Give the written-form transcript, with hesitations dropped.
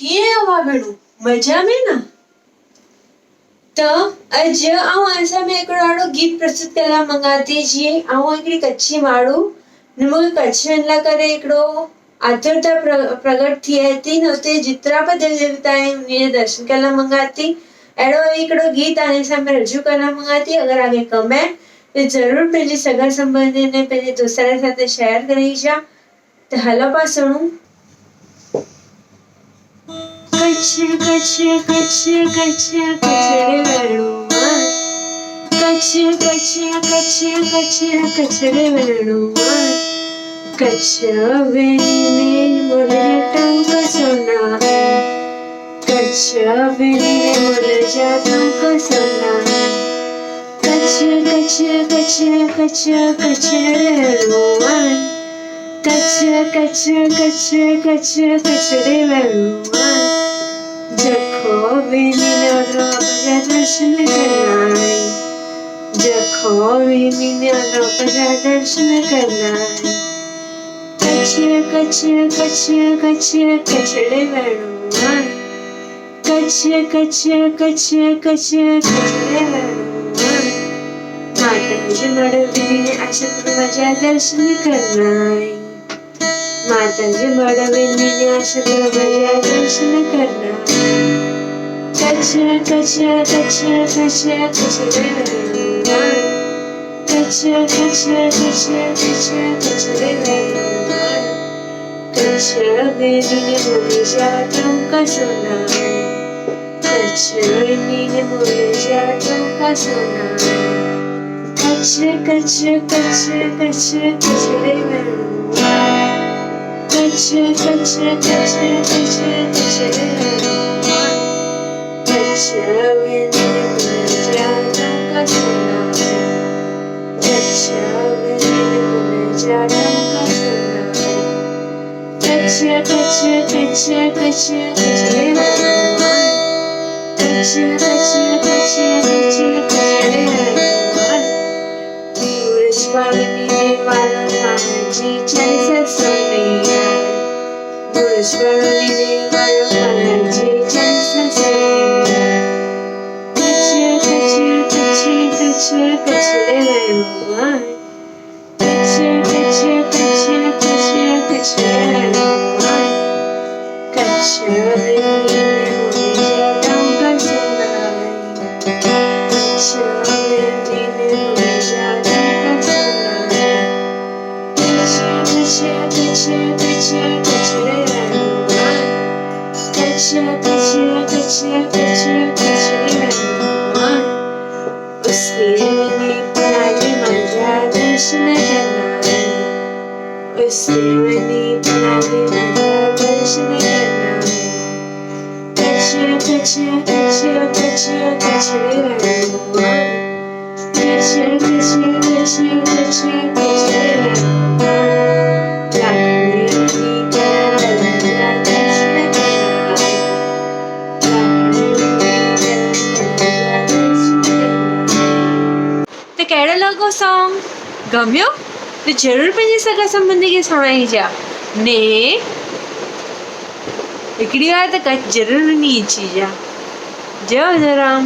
कीअं हुआ भेणु मजा में न। त अॼु आउं असां में हिकिड़ो अहिड़ो गीत प्रस्तुत करण मंगा थी जीअं आउं हिकिड़ी कच्छी माण्हू न मूंखे कच्छ वञण लाइ करे हिकिड़ो आतुरता प्रगट थिए थी न उते जेतिरा बि देवी देवता आहिनि उन्हीअ दर्शन करण मंगा थी। अहिड़ो हिकिड़ो गीत हाणे सां में रजू करण मंगा थी। अगरि आगे कम है तो ज़रूर पंहिंजे सगा संबंधी ने पंहिंजे दोस्तनि सां शेयर करे छा। त हलो पा सुणूं। कच्छ कच्छ कच्छ कच्छ कच्छड़े वेणुमान कच्छ कच्छ कच्छ कच्छ कच्छड़े वेणुमान कच्छ वेणी में मोरे टंक सोना कच्छ वेणी में मोरे टंक सोना कच्छ कच्छ कच्छ कच्छ कच्छड़े वेणुमान कच्छ कच्छ कच्छ कच्छ कच्छड़े वेणुमान जखो वेणी नौरोपजा दर्शन करना जखो वेणी नौरोपजा दर्शन करना कच्छ कच्छ कच्छ कच्छ कच्छड़े वेणुमान कच्छ कच्छ कच्छ कच्छ कच्छड़े वेणुमान माताजी मडवीने आश्रमाच्या दर्शन करना माताजी मडवीने आश्रमाच्या दर्शन करना कच्छ कच्छ कच्छ कच्छ कच्छड़े वेणुमान कच्छ कच्छ कच्छ कच्छ कच्छड़े वेणुमान कच्छ वेणीने मोरेच्या टंक सोना कच्छ वेणीने मोरेच्या टंक सोना कच्छ कच्छ कच्छ कच्छ कच्छड़े वेणुमान कच्छ कच्छ कच्छ कच्छ कच्छड़े वेणुमान कच्छ वेणीने मोरेच्या टंक सोना कच्छ वेणीने मोरेच्या टंक सोना कच्छ कच्छ कच्छ कच्छ कच्छड़े वेणुमान कच्छ कच्छ कच्छ कच्छ कच्छड़े वेणुमान मुरस्वामिनी वाला कानाची चंद सोनिया मुरस्वामिनी वाला कानाची चंद सोनिया कच्छ कच्छ कच्छ कच्छ कच्छड़े वेणुमान कच्छ कच्छ कच्छ कच्छ कच्छड़े वेणुमान कच्छ वेणीने मोरेच्या टंक सोना कच्छ वेणीने मोरेच्या टंक सोना कच्छ कच्छ कच्छ कच्छड़े वेणुमान कच्छ कच्छ कच्छ कच्छ कच्छड़े वेणुमान उसने वेणी बनाली माझ्या दर्शन करना उसने वेणी बनाली माझ्या दर्शन करना कच्छ कच्छ कच्छ कच्छ कच्छड़े वेणुमान कच्छ कच्छ कच्छ कच्छ कच्छड़े वेणुमान लाखनी करा दर्शन करना लाखनी करा दर्शन करना। तो कहिड़ो लॻो सॉन्ग गम्यो तो ज़रूर पंहिंजे सगा संबंधी खे सुणाइजा ने हिकिड़ी बार त कच्छ ज़रूर वञी अचिजा। जय जयराम।